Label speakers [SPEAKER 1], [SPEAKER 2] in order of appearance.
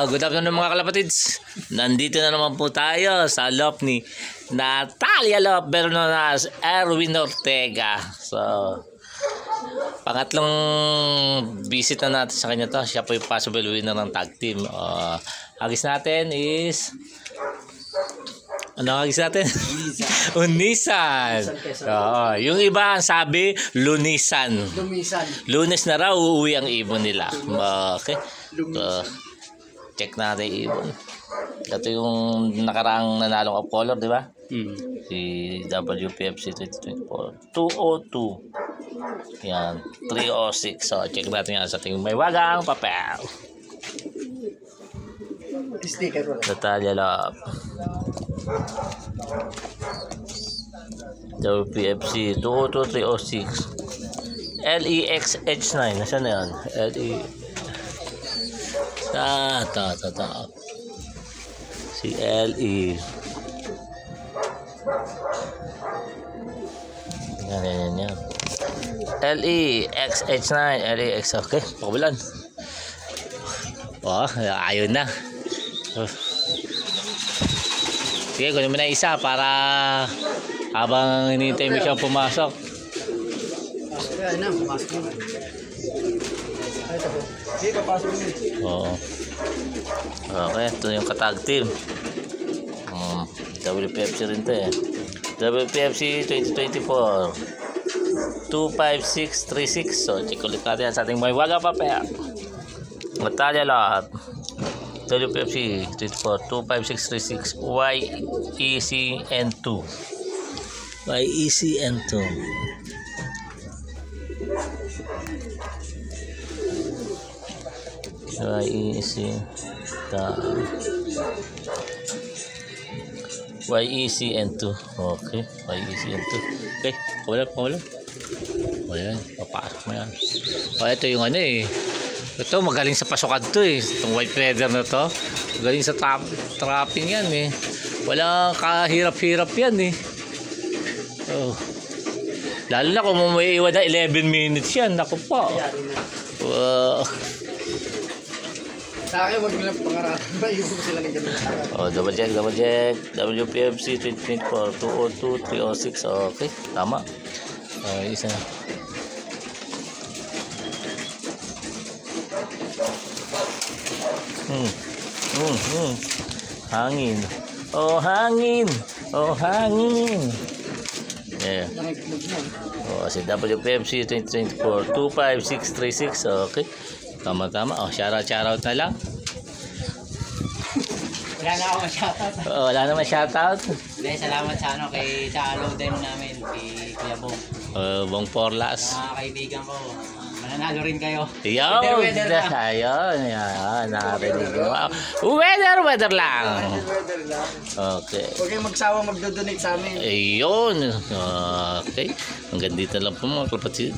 [SPEAKER 1] Good afternoon mga kalapatids. Nandito na naman po tayo sa loft ni Natalia Lop Bernonas, Erwin Ortega. So, pangatlong visit na natin sa kanya to. Siya po yung possible winner ng tag team. Agis natin is... Ano ang agis natin? Unisan. Yung iba ang sabi, Lunisan. Lunes na raw uuwi ang ibon nila. Okay. Check natin yung ibon. Ito yung nakaraang nanalong of color, di ba? Si WPFC 2024. 202. Yan. 306. So, check natin yan sa ating may wagang papel. Natalia Lop. WPFC 202-306. LEXH9. Nasaan na yan? Si LE. Yan. LEXH9. LEX. Okay. Pakulan. Ayun na. Sige, kunin mo na isa para habang hinihintay mo siyang pumasok.
[SPEAKER 2] Ayan na, pumasok mo. Sige, papasok mo.
[SPEAKER 1] Oo. Okay, ito yung katag team. WPFC rin ito eh. WPFC 2024 25636. So, check ulit natin sa ating may waga papel. Natalia Lop WPFC 24 25636 YECN2. YECN2. YECN2. Okay, YECN2. Okay, pawala. O yan, papasok mo yan. Ito yung ano eh. Ito magaling sa pasukan to eh. Itong white feather na to. Magaling sa trapping yan eh. Walang kahirap-hirap yan eh. Lalo na kung may iwan na 11 minutes yan. Naku po.
[SPEAKER 2] Sa akin, wag nilang pangarapan. Mayubog sila ng ganun.
[SPEAKER 1] Double check. WPFC 2024 202-306. Okay, tama. Isa na. Hangin. Hangin. Yeah. Si WPFC 2024 25636. Okay. Tama. Shoutout na lang.
[SPEAKER 3] Wala na ako ma-shoutout.
[SPEAKER 1] Wala na ma-shoutout.
[SPEAKER 3] Salamat sa loader namin kay Kuya Bong.
[SPEAKER 1] Bong Porlas.
[SPEAKER 3] Mga kaibigan ko. Mananalo rin kayo.
[SPEAKER 1] Weather lang. Ayun. Narinig mo. Weather lang. Okay.
[SPEAKER 2] Huwag kayong magsawa magdodonate sa amin.
[SPEAKER 1] Ayun. Okay. Hanggang dito lang po mga kapatid.